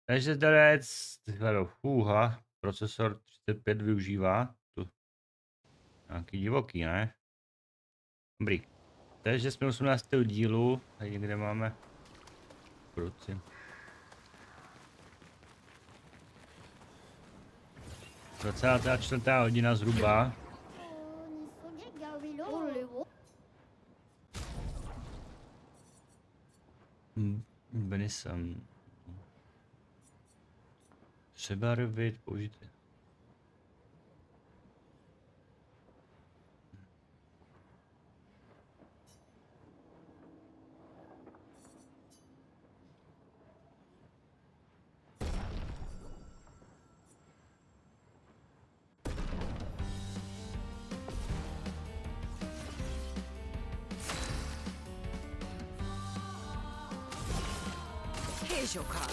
Takže zdarec, procesor 35 využívá. Tu. Nějaký divoký, ne? Dobrý. Takže jsme 18. dílu, tady někde máme produkci. 24. hodina zhruba. Benisem. Třeba robit použít. Here's your card.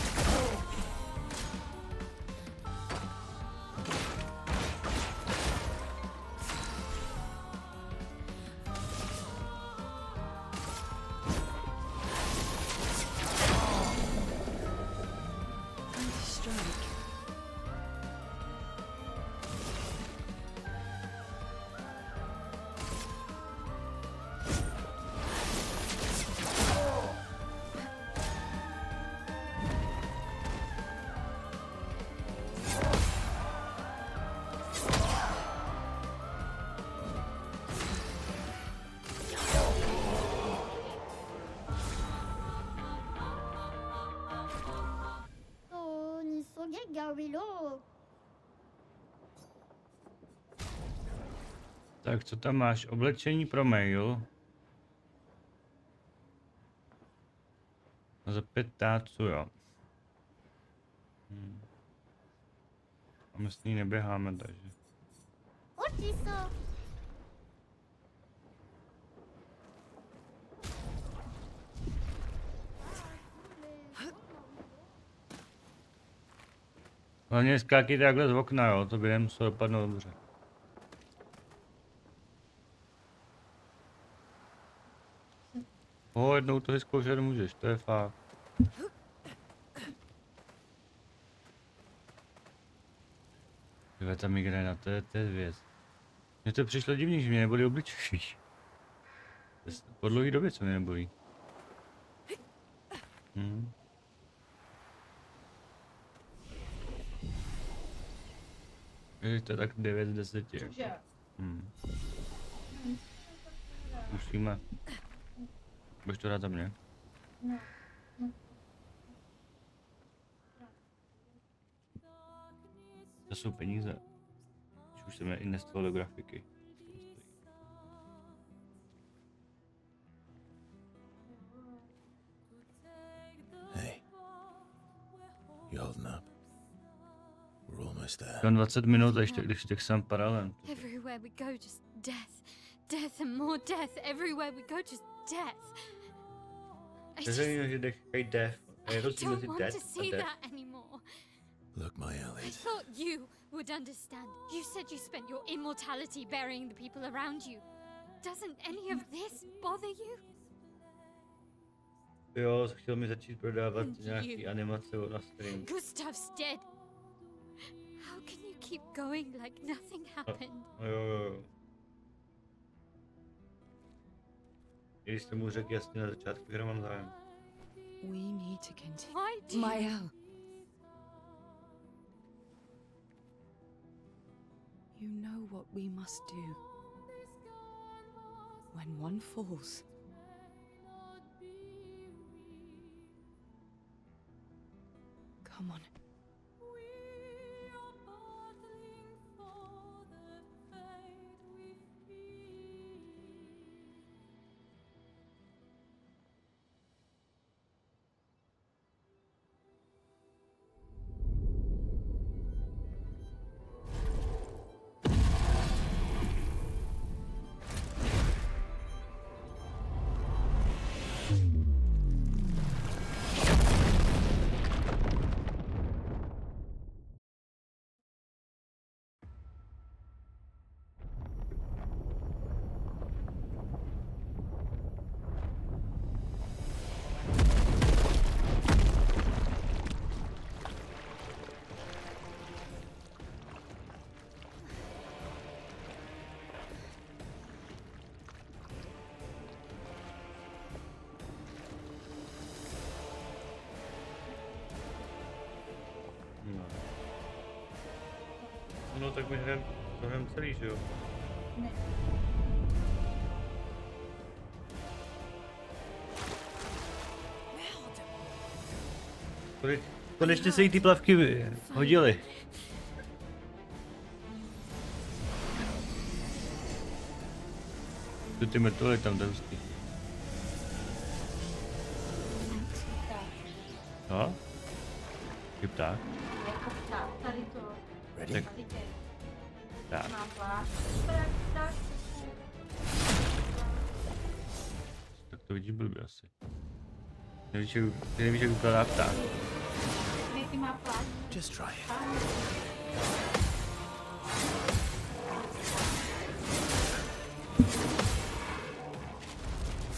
Tak co tam máš? Oblečení pro mail. No za 5 táců, jo. A my s ní neběháme, takže. Hlavně skákejte takhle z okna, jo, to by nemuselo dopadnout dobře. Jednou to vyzkoušet můžeš, to je fakt. Tyhle ta migréna, to je věc. Mně to přišlo divný, že mě nebolí obličej. Po dlouhý době, co mě nebolí. To je tak 9 z 10. Jako. Musíme. Budeš to dát za mě? To jsou peníze. Už jsem je investoval do grafiky. Hey, you holding up? We're almost there. 20 minut a ještě když tak jsem paralel. Everywhere we go, just death. Death and more death. Everywhere we go, just death. I don't want to see that anymore. Look, my I Elliot. thought you would understand. You said you spent your immortality burying the people around you. Doesn't any of this bother you? Jo, chtěl mi začít prodávat nějaký animace na stream. Gustav's dead. How can you keep going like nothing happened? Jo. Když jsem mu řekl jasně na začátku, že nemám zájem. We need to continue. Why do you... Mael. You know what we must do. When one falls, come on. No. No tak my hrajeme celý, že jo? Ne. Konečně se jí ty plavky hodily. Tu ty mrtvoly tam hustý. No? Ty pták? Jako pták, tady to. Ready? Tak. Tady tě. Tak. Mám plášť. Tak. Tak to vidíš blbě asi. Ty nevíš, jak vypadá pták. Jaký má plášť? Just try it.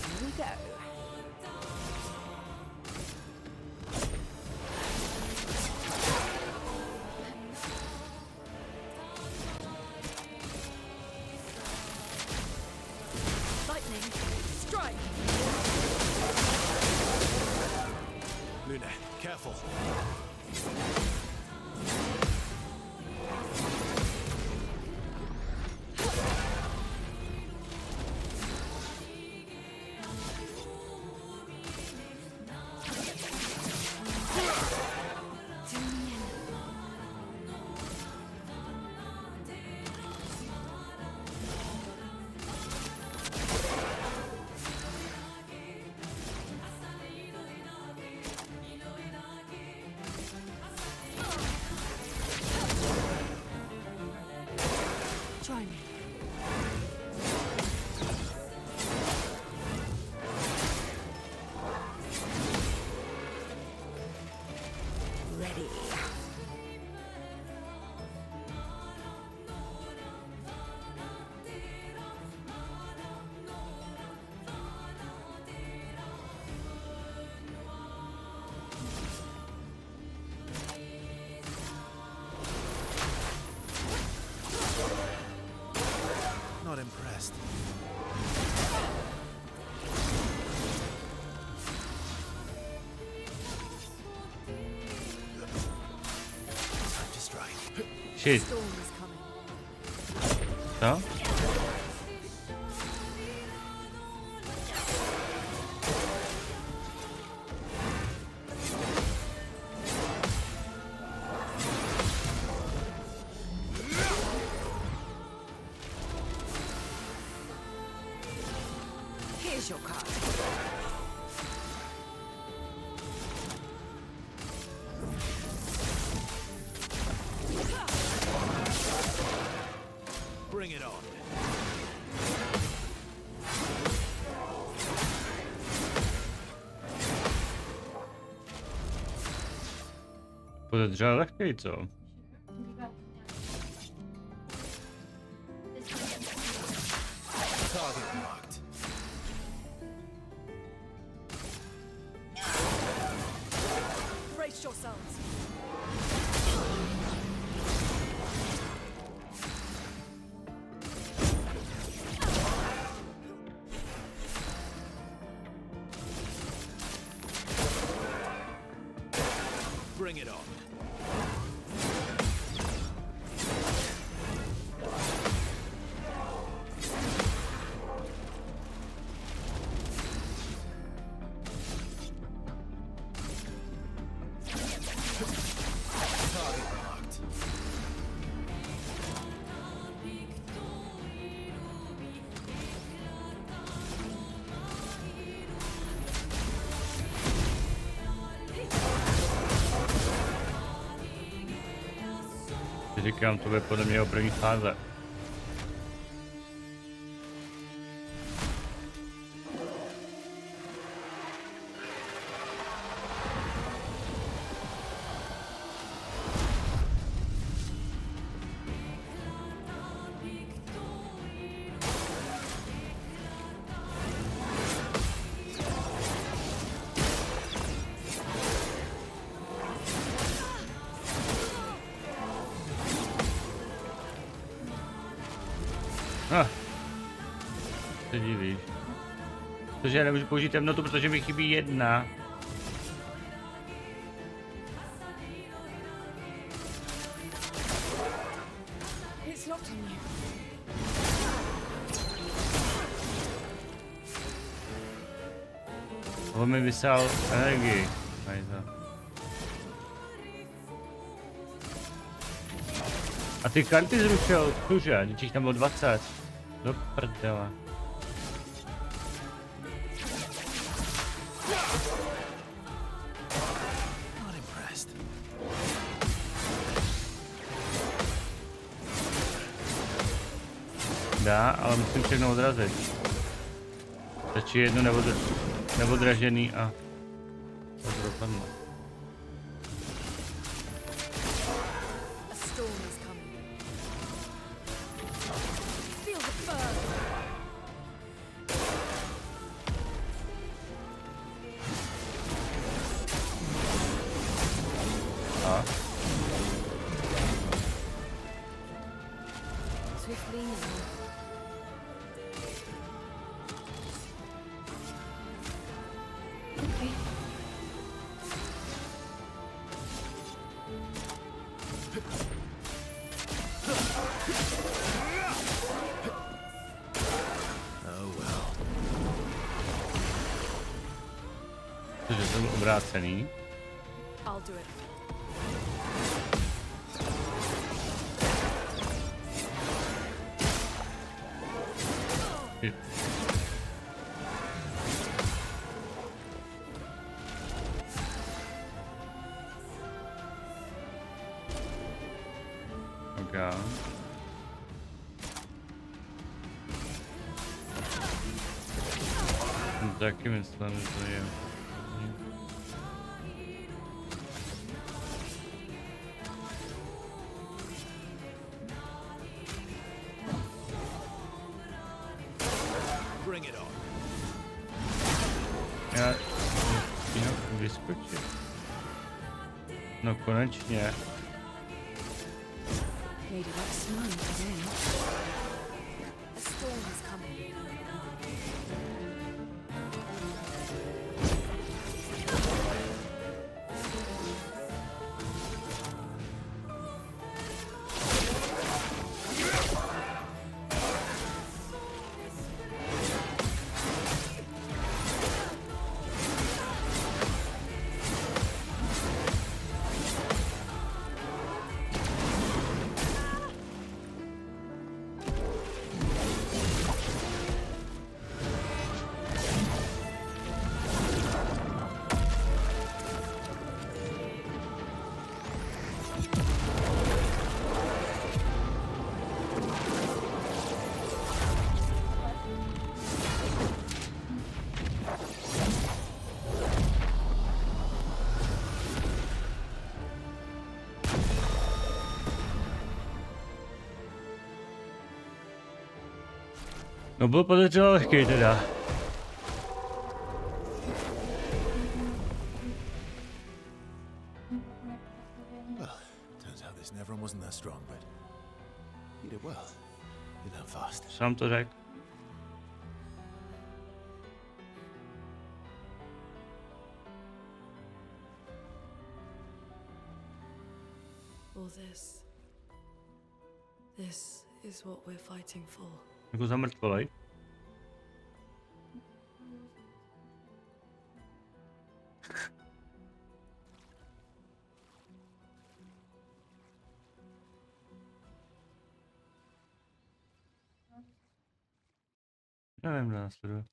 Here we go. Lightning, strike! Luna, careful. Try me. Ready. Not impressed. Time to strike. Shit. Storm is coming. Co? Here's your card. Bring it on. Podezřele lehkej, co? Target marked. Brace yourselves. Bring it on. Target marked. Říkám, to bude podle mě jeho první fáze. Se divíš. Protože já nemůžu použít temnotu, protože mi chybí jedna. Out on you. On mi vysál energii. Hajza. A ty karty zrušil, cože? Teď jich tam bylo 20. Do prdele. Not impressed. Dá, ale musím všechno odrazit. Stačí jedno neodražený a to dopadlo. A storm is coming. Feel the burn. A Swiftly now. Okay. Oh well. cože jsem obrácený. I'll do it. Ty- Ok. Taky myslím, že to je. Bring it on. Já jinak vyskočit. No konečně. Made it up smile again. A storm is coming. No byl podezřele lehký teda. Well, turns out this Nevron wasn't that strong, but you did well. You learned fast. Sám to řekl. All this. This is what we're fighting for. Jako zamrtvolej. Nevím, kdo následuje.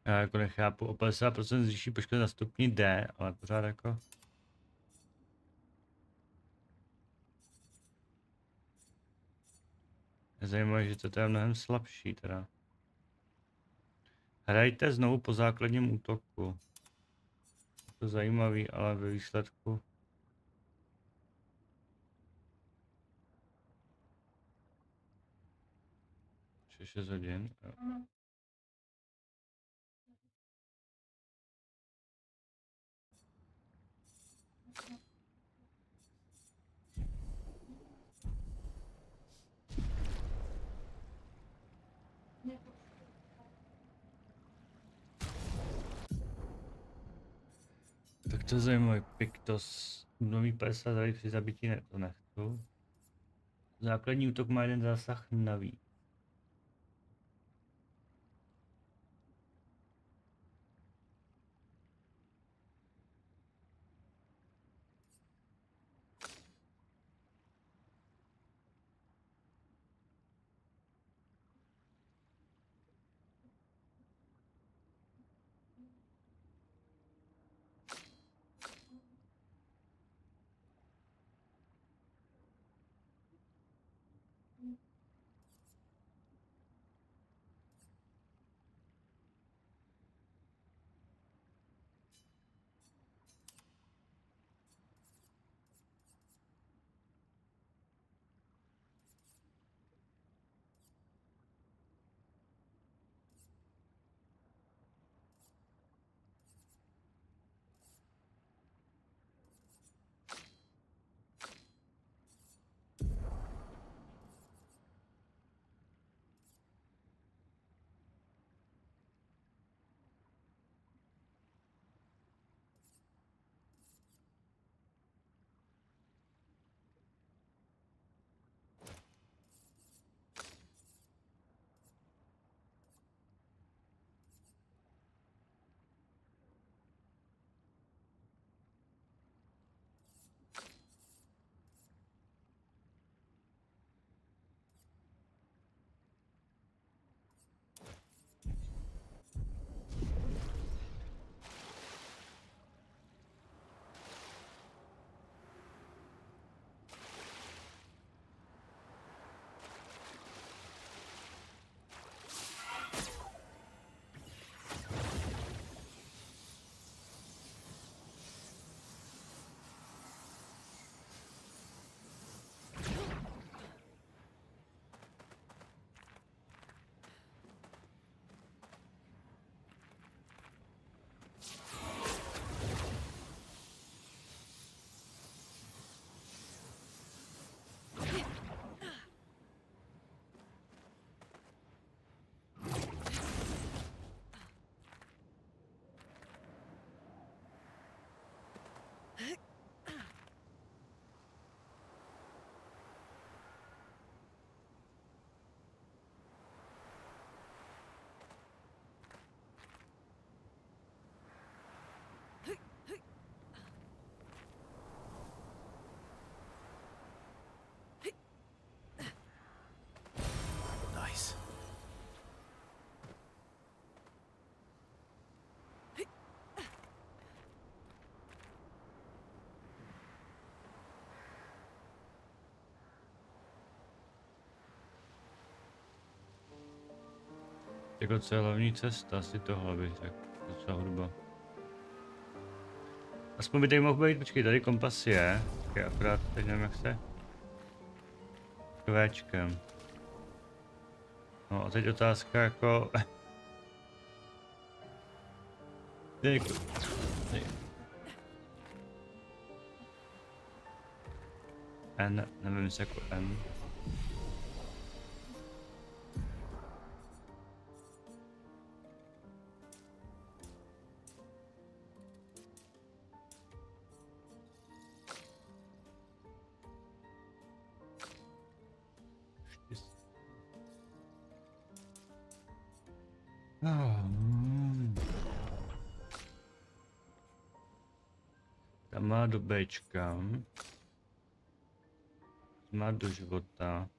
Já jako nechápu, o 50% zvýší poškození na stupni D, ale pořád jako... Je zajímavé, že to je mnohem slabší teda. Hrajte znovu po základním útoku. Je to zajímavý, ale ve výsledku... 6 hodin. Jo. Tak to je zajímavý Pictos. Nový 50 tady při zabití ne, to nechci. Základní útok má jeden zásah navíc. Nice. Jako co je hlavní cesta, asi tohle bych řekl. Docela hudba. Aspoň by tady mohl být, počkej, tady kompas je. Tak akorát teď nevím jak se. Kvéčkem. No a teď otázka jako... N, nevím jestli jako N. Tam má do Bčka. Má do života.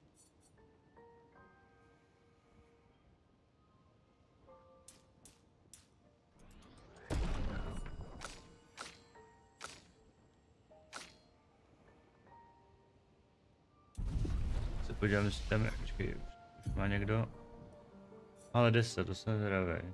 Se podívám, jestli tam je, počkej, už má někdo. Ale 10, to jsem zdravý.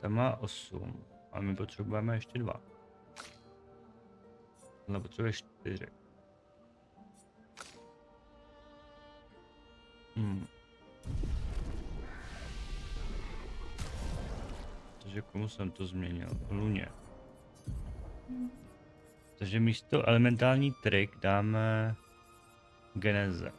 Tam má 8 a my potřebujeme ještě 2. Tohle potřebuje 4. Takže komu jsem to změnil? Luně. Takže místo elementální trik dáme geneze.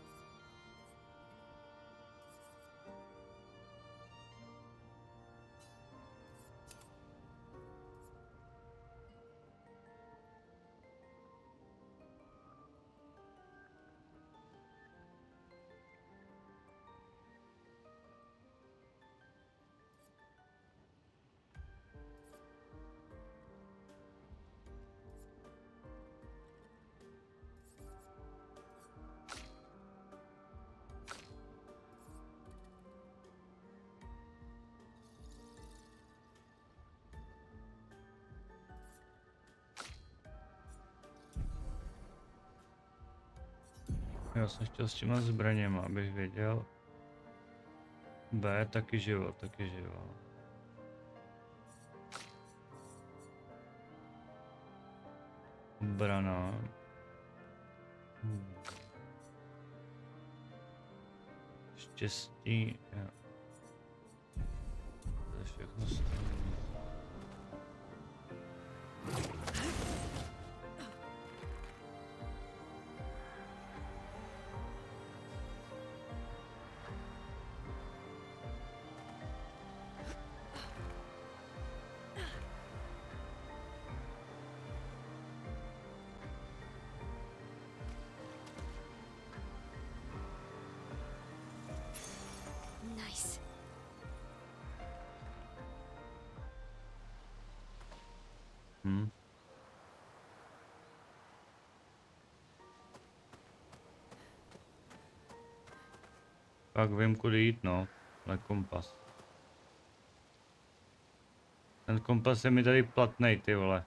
Já jsem chtěl s těma zbraněma, abych věděl. B, taky živo, taky živo. Obrana. Štěstí. Jo. To je všechno stejné. Nice. Pak vím, kudy jít, no. Ale kompas. Ten kompas je mi tady platnej, ty vole.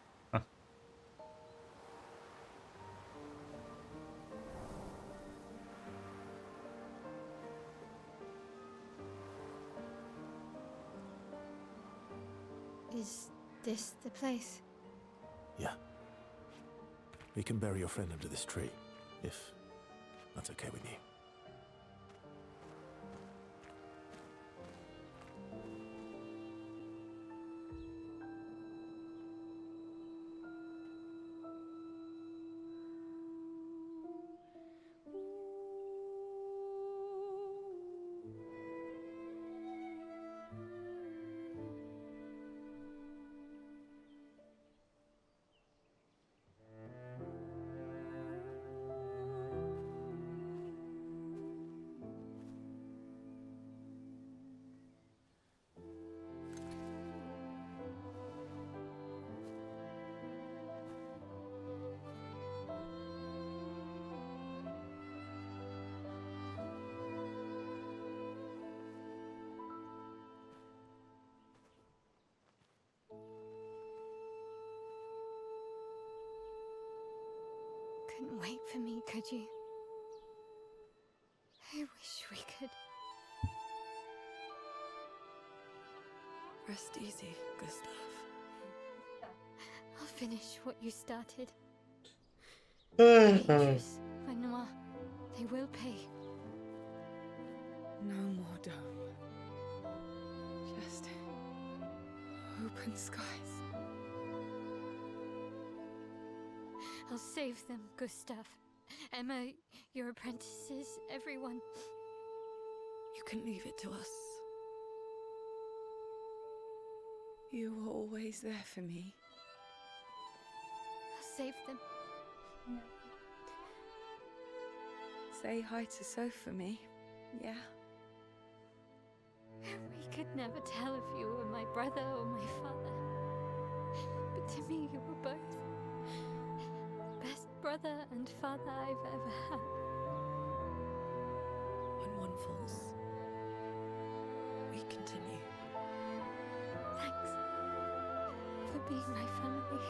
Is this the place? Yeah. We can bury your friend under this tree, if that's okay with you. Couldn't wait for me, could you? I wish we could. Rest easy, Gustav. I'll finish what you started. Beatrice, Renoir, they will pay. No more dome. Just open skies. I'll save them, Gustav. Emma, your apprentices, everyone. You can leave it to us. You were always there for me. I'll save them. Say hi to Soph for me, yeah? We could never tell if you were my brother or my father. But to me, you were both. Best brother and father I've ever had. When one falls, we continue. Thanks for being my family.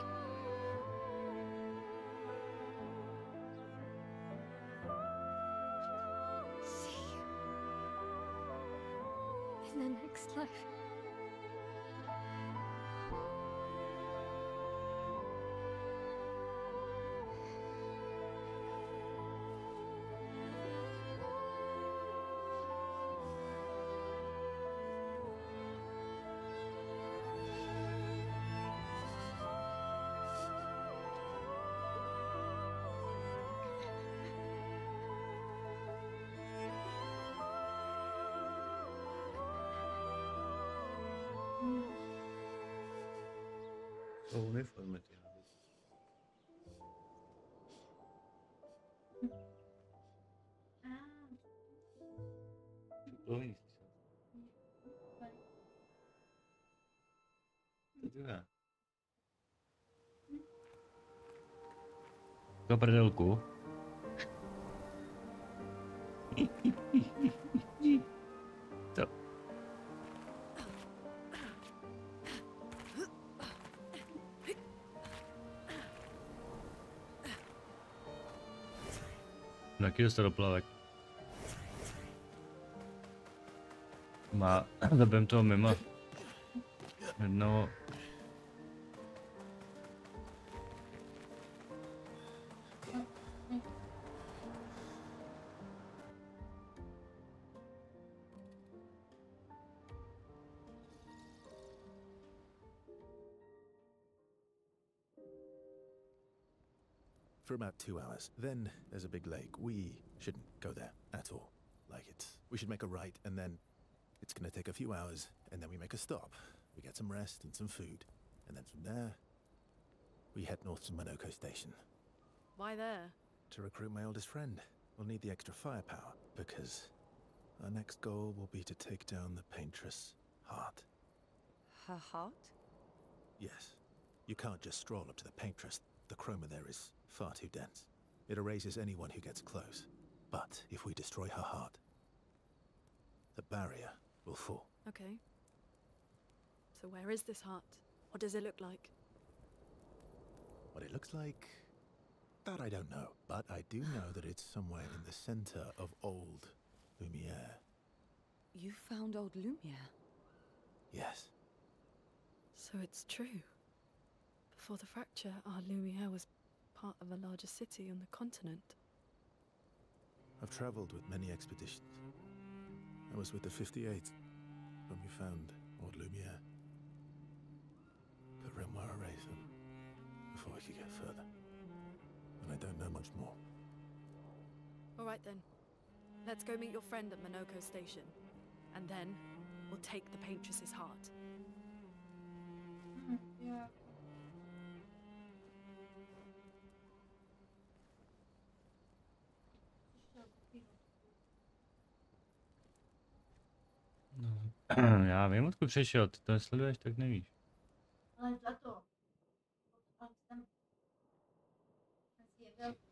See you in the next life. To uniformy ty. Ah, To nic. vale. To druhá. Do prdelku. To. Taky dostal doplavek. Má, zabijeme toho mimo. Jednou. For about 2 hours. Then there's a big lake. We shouldn't go there at all. Like it's... We should make a right, and then... It's gonna take a few hours, and then we make a stop. We get some rest and some food. And then from there... We head north to Minoko Station. Why there? To recruit my oldest friend. We'll need the extra firepower, because... Our next goal will be to take down the Paintress' heart. Her heart? Yes. You can't just stroll up to the Paintress. The chroma there is far too dense. It erases anyone who gets close. But if we destroy her heart, the barrier will fall. Okay. So where is this heart? What does it look like? What it looks like, that I don't know. But I do know that it's somewhere in the center of old Lumiere. You found old Lumiere? Yes. So it's true. Before the fracture, our Lumiere was part of a larger city on the continent. I've traveled with many expeditions. I was with the 58th when we found old Lumiere. But Renoir erased them before we could get further. And I don't know much more. All right then. Let's go meet your friend at Minoko Station. And then, we'll take the Paintress's heart. Yeah. No. Já vím, odkud přišel, ty to nesleduješ, tak nevíš. Ale za to. A tam je velký.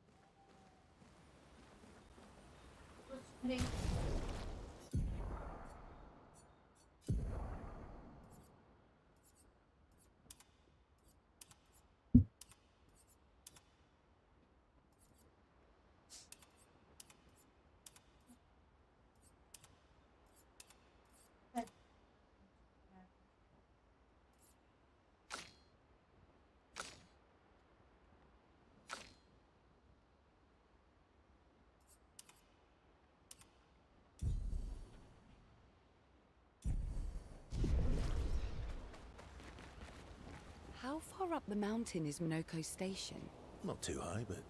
How far up the mountain is Minoko Station? Not too high, but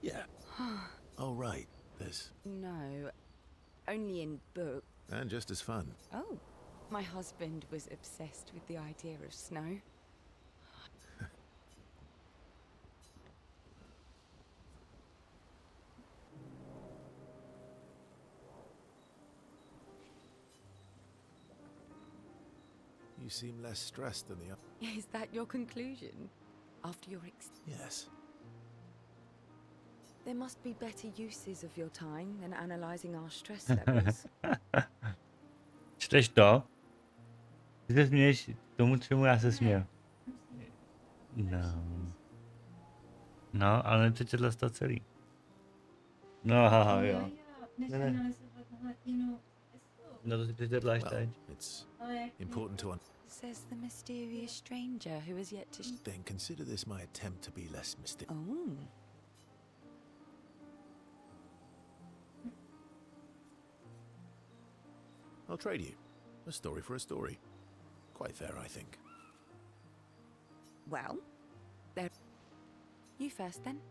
yeah. Oh, right. There's... No, only in book. And just as fun. Oh, my husband was obsessed with the idea of snow. You seem less stressed than the other. Is that your conclusion? After your Yes. There must be better uses of your time than analyzing our stress levels. Čteš to? Ty se směješ tomu, čemu já se směju. No. No, ale nepřečetla jsi to celý. No, haha, jo. Ne. No to si přečetla až Well, teď. it's important to Says the mysterious stranger who has yet to... then consider this my attempt to be less mysterious. Oh. I'll trade you. A story for a story. Quite fair, I think. Well, there... You first, then.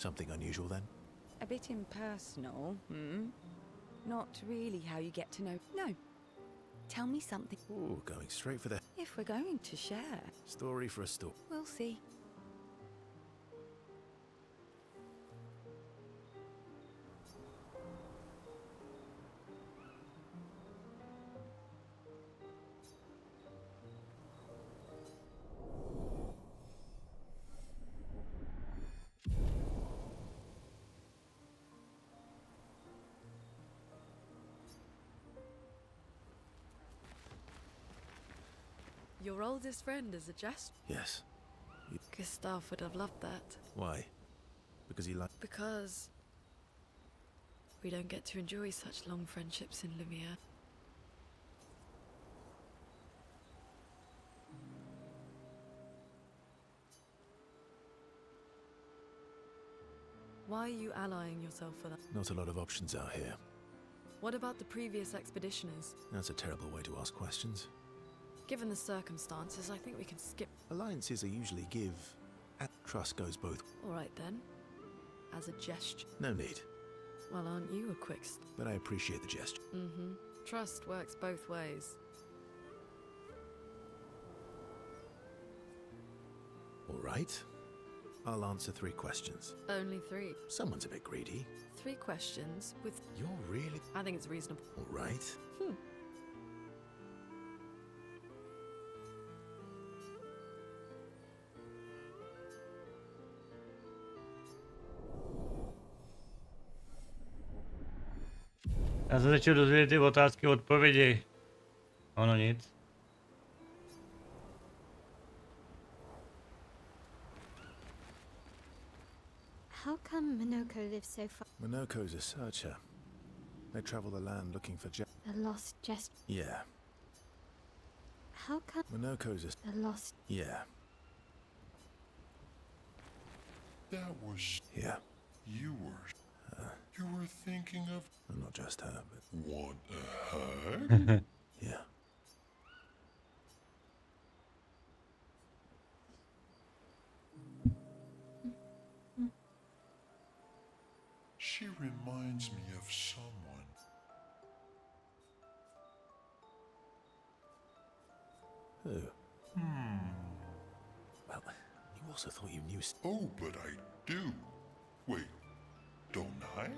Something unusual then? A bit impersonal, hmm? Not really how you get to know. No. Tell me something. Ooh, going straight for the If we're going to share, story for a story. we'll see. Your oldest friend is a jest. Yes. Gustav would have loved that. Why? Because he liked. Because we don't get to enjoy such long friendships in Lumiere. Why are you allying yourself for that? Not a lot of options out here. What about the previous expeditioners? That's a terrible way to ask questions. Given the circumstances, I think we can skip. Alliances are usually give, and trust goes both. All right then. As a gesture. No need, Well, aren't you a quick but I appreciate the gesture. Mm-hmm. Trust works both ways. All right. I'll answer 3 questions. Only 3. Someone's a bit greedy. 3 questions with... You're really... I think it's reasonable. All right. Já jsem začal dozvědět ty otázky, odpovědi. Ono nic. How come Minoko lives so far? Minoko's a searcher. They travel the land looking for A lost jest. Yeah. How come Minoko's a lost? Yeah. That was Yeah. you were thinking of And not just her, but... want a hug? Yeah. She reminds me of someone. Who? Well, you also thought you knew... Oh, but I do. Wait, don't I?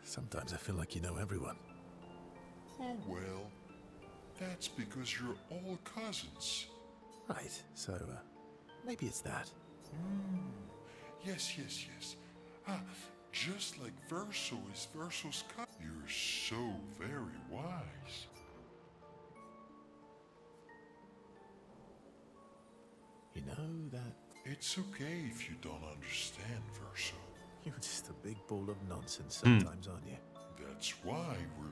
Sometimes I feel like you know everyone. Oh, well, that's because you're all cousins. Right, so, maybe it's that. Yes. Ah, just like Verso is Verso's cousin. You're so very wise. You know that... It's okay if you don't understand, Verso. You're just a big ball of nonsense sometimes, aren't you? That's why we're...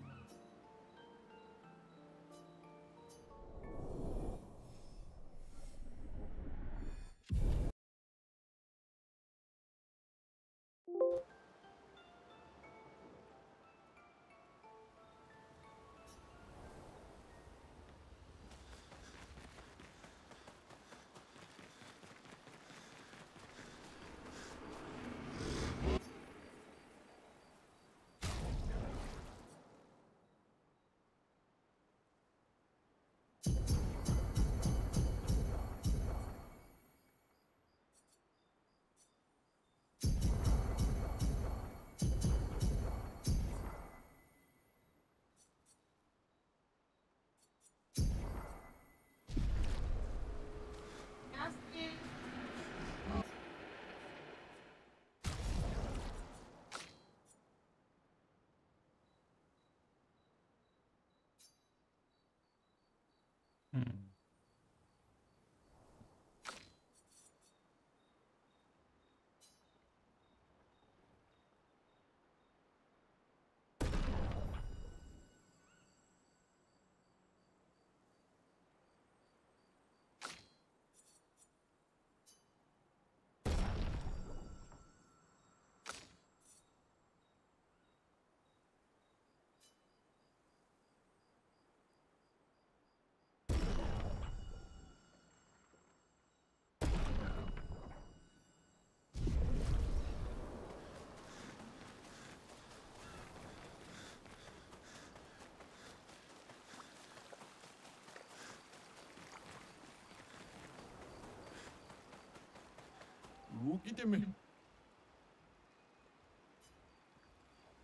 Pomůžte mi.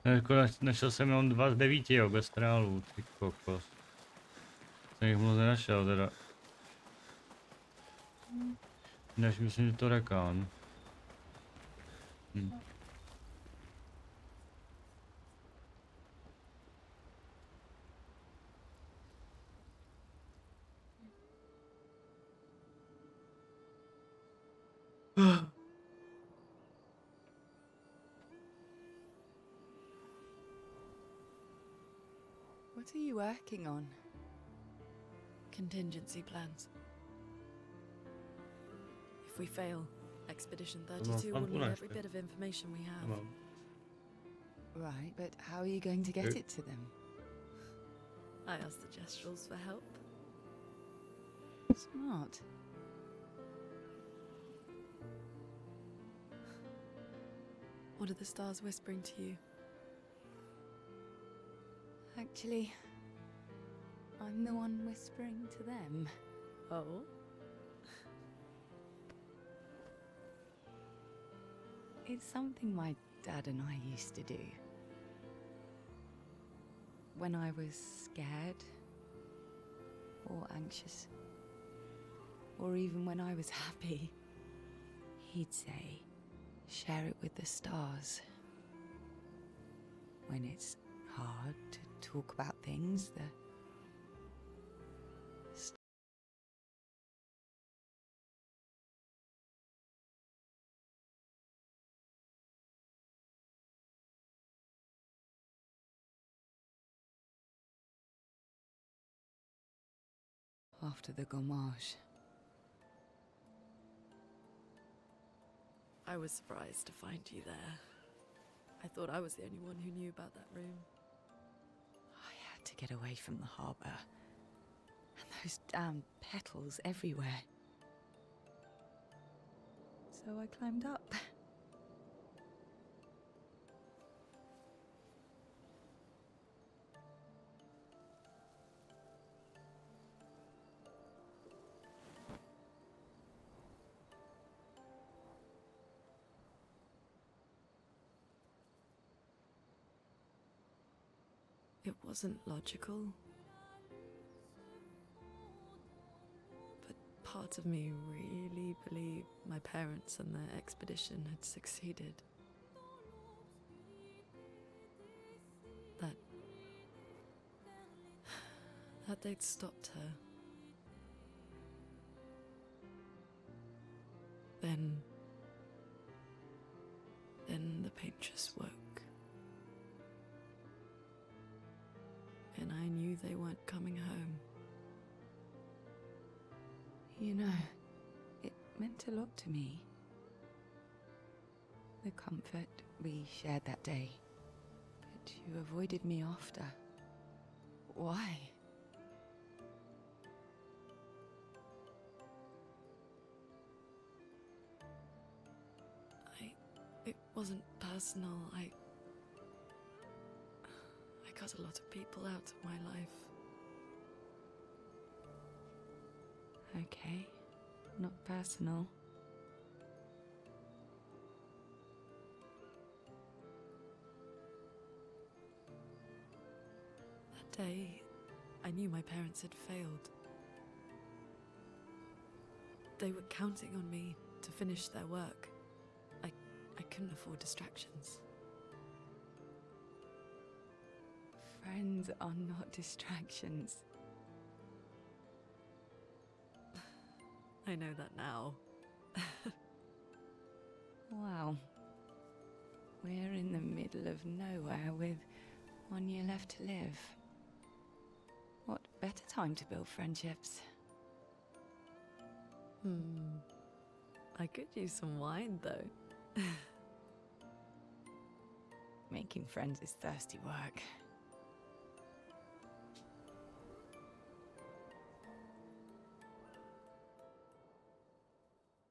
Jako našel jsem jenom 2 z 9, jo, bez strálů, ty kokos. Jsem jich moc nenašel teda. Než myslím, že to rakán. What are you working on? Contingency plans. If we fail, Expedition mám 32 will need fantu every našli. bit of information we have. Mám. Right, but how are you going to get it to them? I asked the Gestrals for help. Smart. What are the stars whispering to you? Actually, I'm the one whispering to them. Oh? It's something my dad and I used to do. When I was scared, or anxious, or even when I was happy, he'd say, share it with the stars. When it's hard to talk about things, the after the gommage. I was surprised to find you there. I thought I was the only one who knew about that room. I had to get away from the harbour. And those damn petals everywhere. So I climbed up. It wasn't logical. But part of me really believed my parents and their expedition had succeeded. That they'd stopped her. Then the painters woke. And I knew they weren't coming home. You know, it meant a lot to me. The comfort we shared that day. But you avoided me after. Why? It wasn't personal. I cut a lot of people out of my life. Okay, not personal. That day, I knew my parents had failed. They were counting on me to finish their work. I couldn't afford distractions. Friends are not distractions. I know that now. Wow. We're in the middle of nowhere with 1 year left to live. What better time to build friendships? I could use some wine, though. Making friends is thirsty work.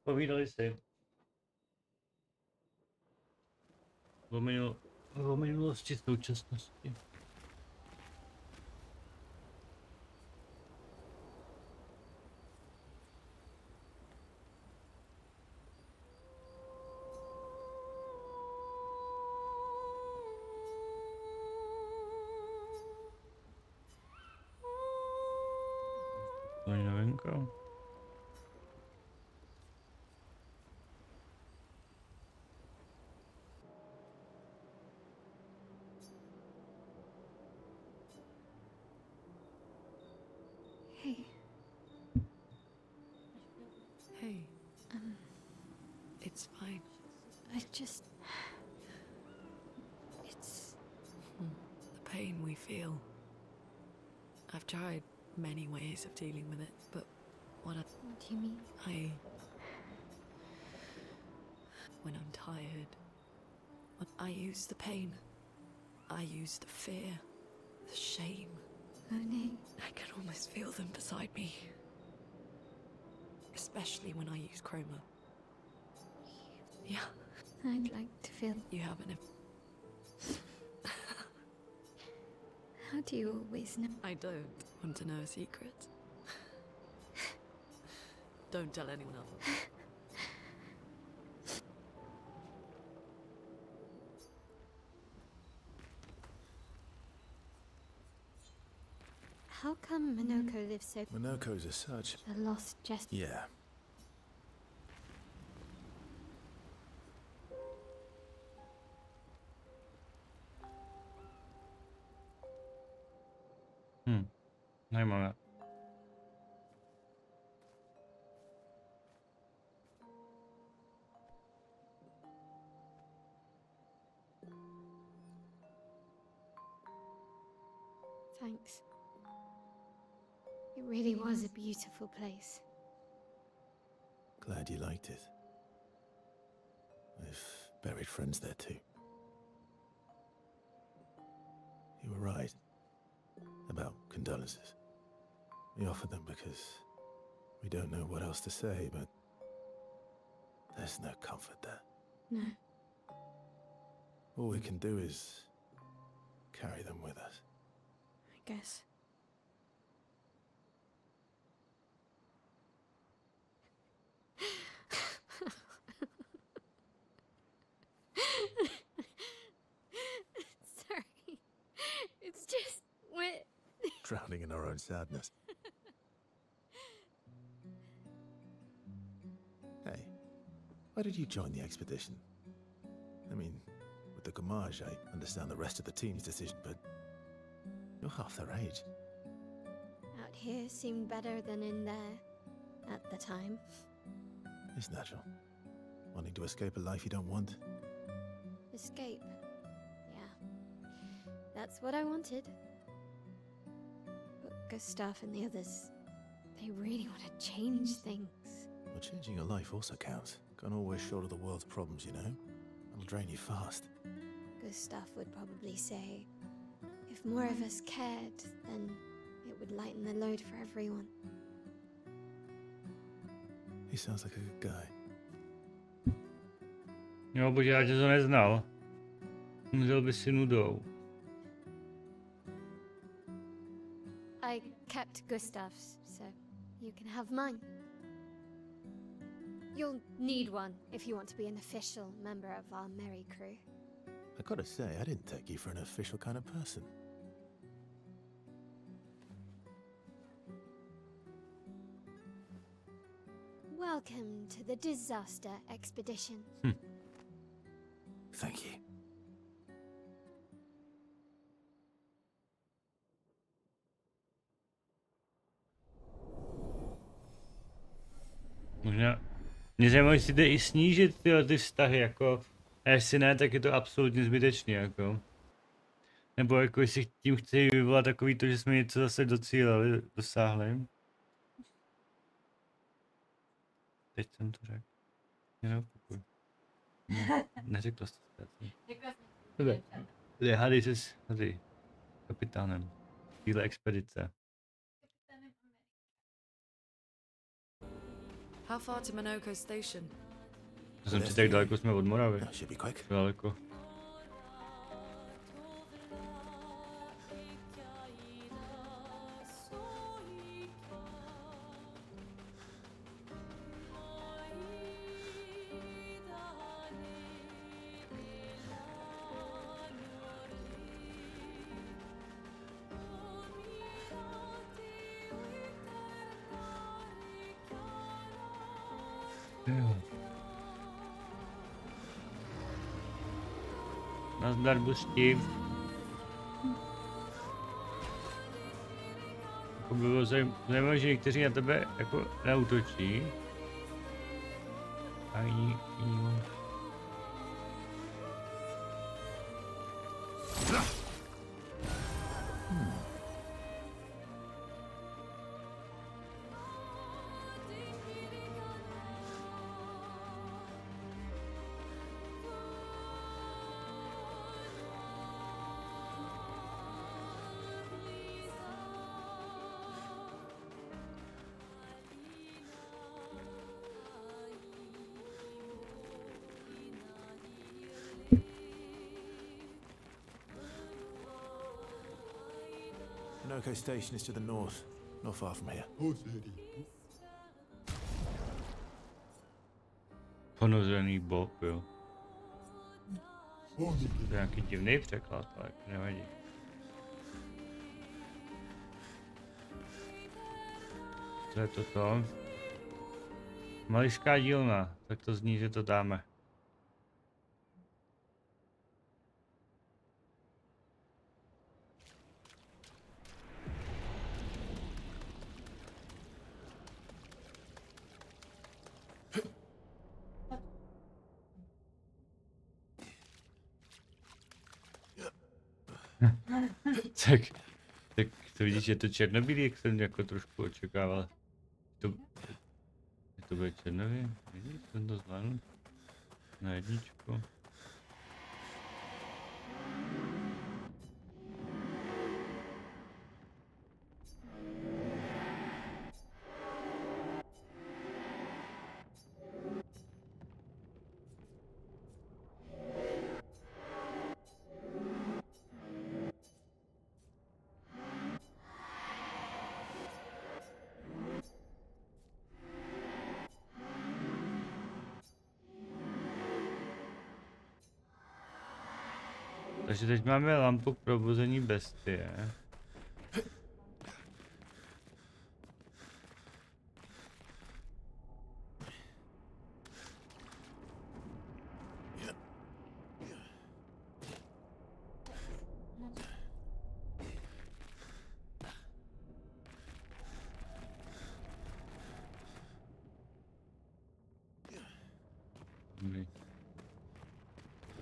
Povídali si. O minulosti, současnosti. jako. Hey, Hey. It's fine. I just... It's... The pain we feel. I've tried many ways of dealing with it, but What do you mean? when I'm tired, I use the pain. I use the fear, the shame. Oh, no. I can almost feel them beside me. Especially when I use chroma. Yeah, I'd like to feel... you haven't. How do you always know? I don't want to know a secret. Don't tell anyone else. How come Minoko lives so... Minoko's as such. A lost just... Yeah. Zajímavé. Thanks. It really was a beautiful place. Glad you liked it. I've buried friends there too. You were right about condolences. We offered them because we don't know what else to say, but there's no comfort there. No. All we can do is carry them with us. I guess. Sorry. It's just... we're... Drowning in our own sadness. Hey, why did you join the expedition? I mean, with the Gamage, I understand the rest of the team's decision, but you're half their age. Out here seemed better than in there at the time. It's natural. Wanting to escape a life you don't want. Escape. Yeah. That's what I wanted. But Gustav and the others, they really want to change things. Well, changing your life also counts. Can't always shoulder the world's problems, you know? It'll drain you fast. Gustav would probably say, if more of us cared, then it would lighten the load for everyone. He sounds like a good guy. Jo, bože, já tě to neznal. Umřel by si nudou. I kept Gustav's, so you can have mine. You'll need one if you want to be an official member of our merry crew. I gotta say, I didn't take you for an official kind of person. Welcome to the Disaster Expedition. Thank you. Možná... Mě zajímá, jestli jde i snížit ty vztahy, jako... A jestli ne, tak je to absolutně zbytečný, jako. Nebo jako jestli tím chci vyvolat takový to, že jsme něco zase docílili, dosáhli. Teď jsem to řekl. Mě neopakuj. Neřekl jsi to. Dobře. Hádej se s tady kapitánem téhle expedice. How far to Minoko Station? To jsem si tak daleko jsme od Moravy. That should be quick. Daleko. Jo. Nazdar, Busti. Jako bylo zajímavé, že někteří na tebe jako neútočí. A jiní. Minoko Station is to the north, not far from here. Ponořený bob, jo. To je nějaký divný překlad, ale nevadí. Co je toto? Mališská dílna, tak to zní, že to dáme. tak to vidíš, je to černobílý, jak jsem jako trošku očekával. To bude černobílý, vidíš, jsem to zvládl na jedničku. Takže teď máme lampu k probuzení bestie.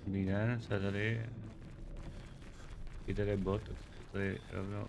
Dobrý den, co je tady? I tady je bot, tak se tady rovnou.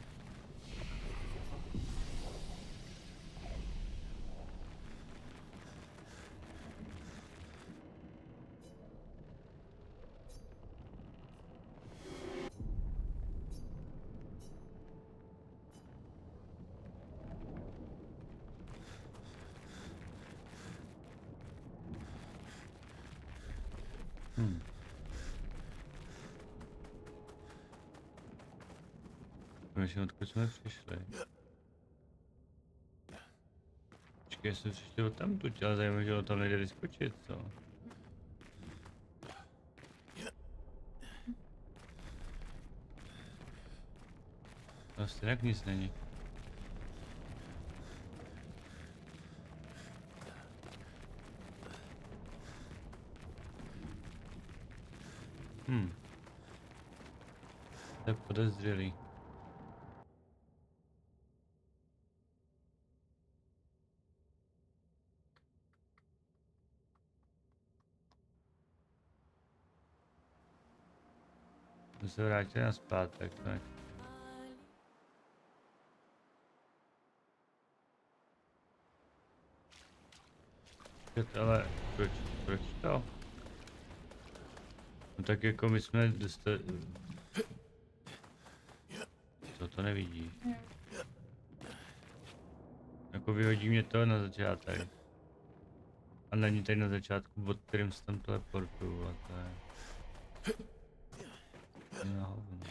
Konečně odkud jsme přišli. Počkej, jsme přišli od tamtud, ale zajímavé, že o tam nejde vyskočit, co? No stejně nic není. To je podezřelý. To se vrátili na zpátek, tak. Ale proč to? No tak jako my jsme dostali... Co to nevidí? Jako vyhodí mě to na začátek. A není tady na začátku, pod kterým se tam teleportuju a to je... Na hovno.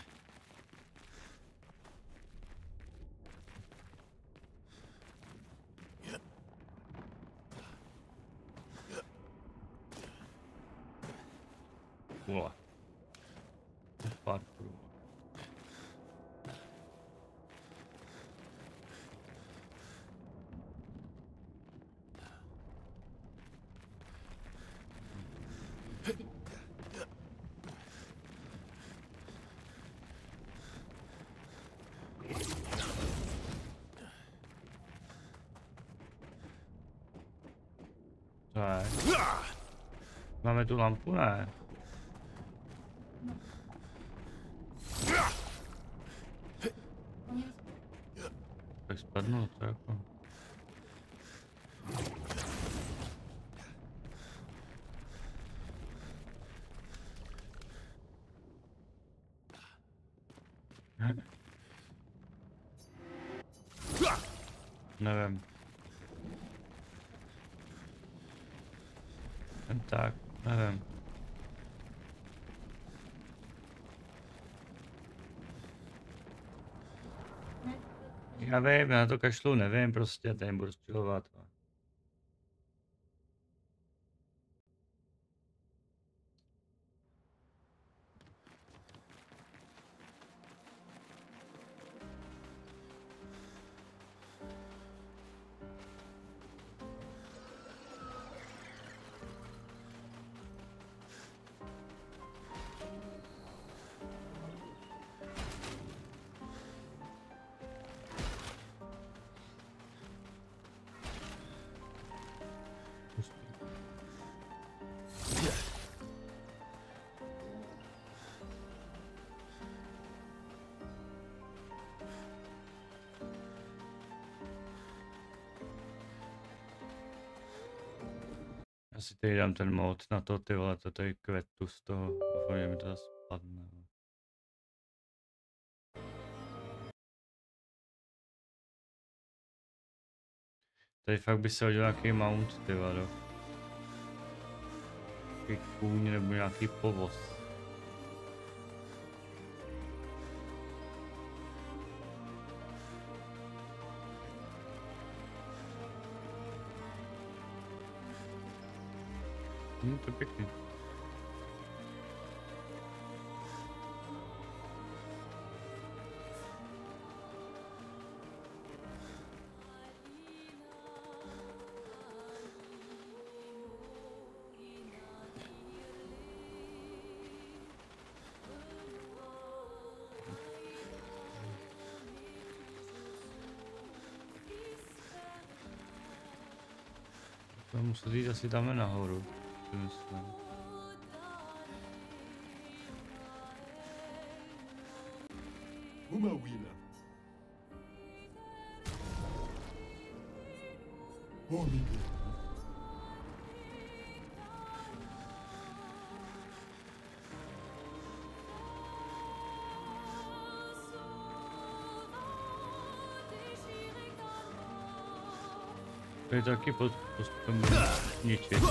Vole. Parkour. Tak. Máme tu lampu, ne? Tak spadnu, to jako. Nevím. Jen tak, nevím. Já vím, já na to kašlu, nevím, prostě tady budu střelovat. Já si tady dám ten mod na to, ty vole, to tady kvetu z toho, doufám, že mi to zase spadne. Tady fakt by se hodil nějaký mount, ty vado. Nějaký kůň nebo nějaký povoz. To je pěkný. To muset jít asi tam nahoru, si myslím. Umawina. Omide. To je taky postupem ničit.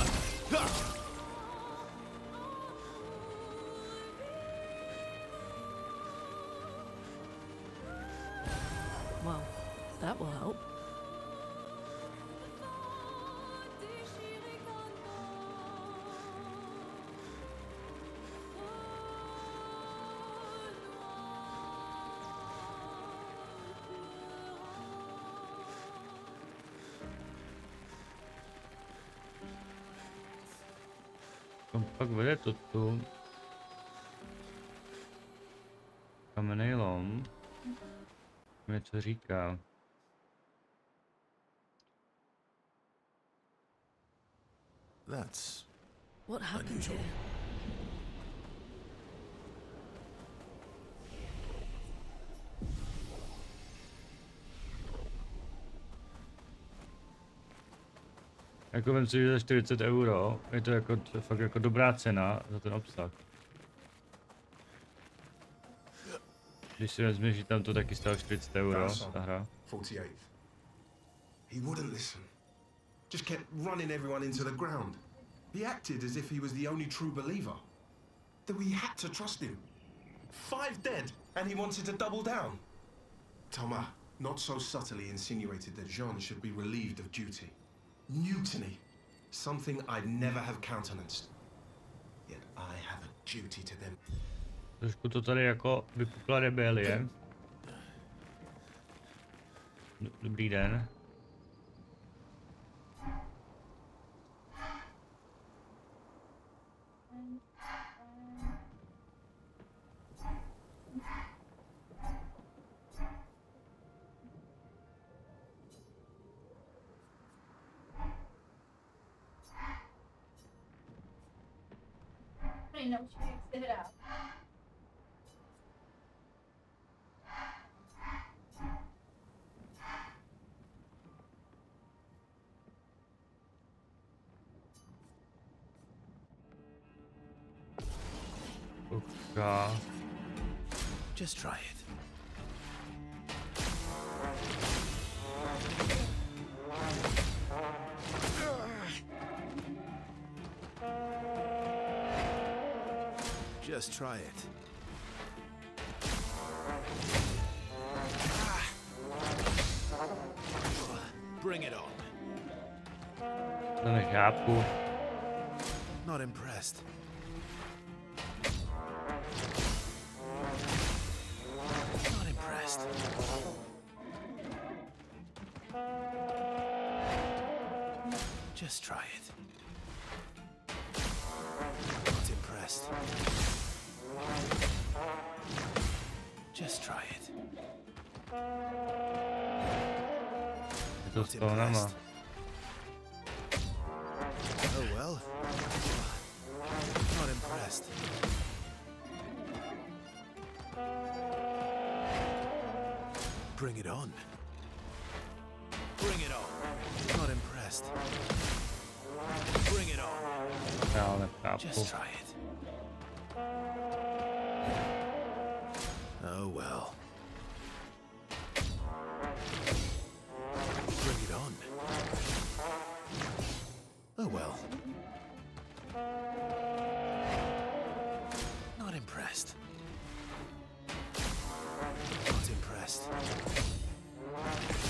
Well, that will help. Kam pak vede to tu? Kamenej lom. Něco říká. That's What happened unusual. here? Jako vem si, že za 40 euro je to jako fakt jako dobrá cena za ten obsah. Když si vezmeš, že tam to taky stálo 40 euro, ta hra. 48th. He wouldn't listen. Just kept running everyone into the ground. He acted as if he was the only true believer. That we had to trust him. 5 dead, and he wanted to double down. Thomas, not so subtly insinuated that Jean should be relieved of duty. Mutiny. Something I'd never have countenanced. Yet I have a duty to them. Trošku to tady jako vypukla rebelie. Dobrý den. Oni naučili, jak se hrát. Kuka. Just try it. Just try it. Bring it on. To nechápu. Not impressed. Not impressed. Just try it. Not impressed. Just try it. Je to Not s tónama. impressed. Oh well. Not impressed. Bring it on. Bring it on. Not impressed. Bring it on. Já nechápu. Just try it. Oh well. Bring it on. Oh well. Not impressed. Not impressed.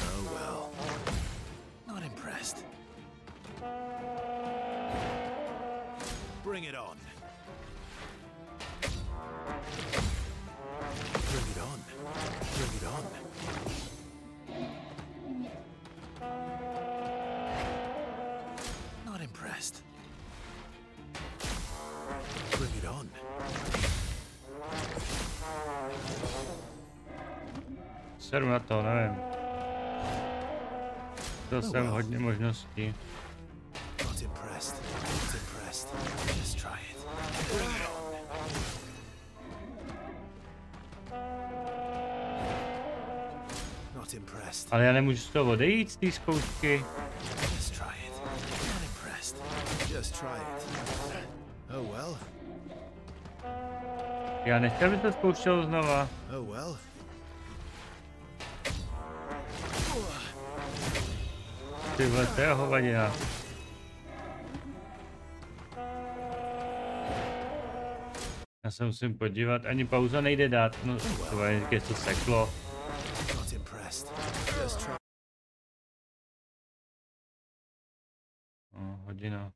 Oh well. Not impressed. Bring it on. Bring it on. Bring it on. Not impressed. Bring it on. Seru na to, nevím. To jsem hodně možností. Not impressed. Not impressed. Just try it. Bring it on. Not impressed. Ale já nemůžu z toho odejít z té zkoušky. Just try it. Not impressed. Just try it. Oh well. Já nechci, aby to zkoušel znova. Oh well. Ty vole, to je hovadina. Já se musím podívat, ani pauza nejde dát, no to je něco seklo. Not impressed. Just try. Hodina.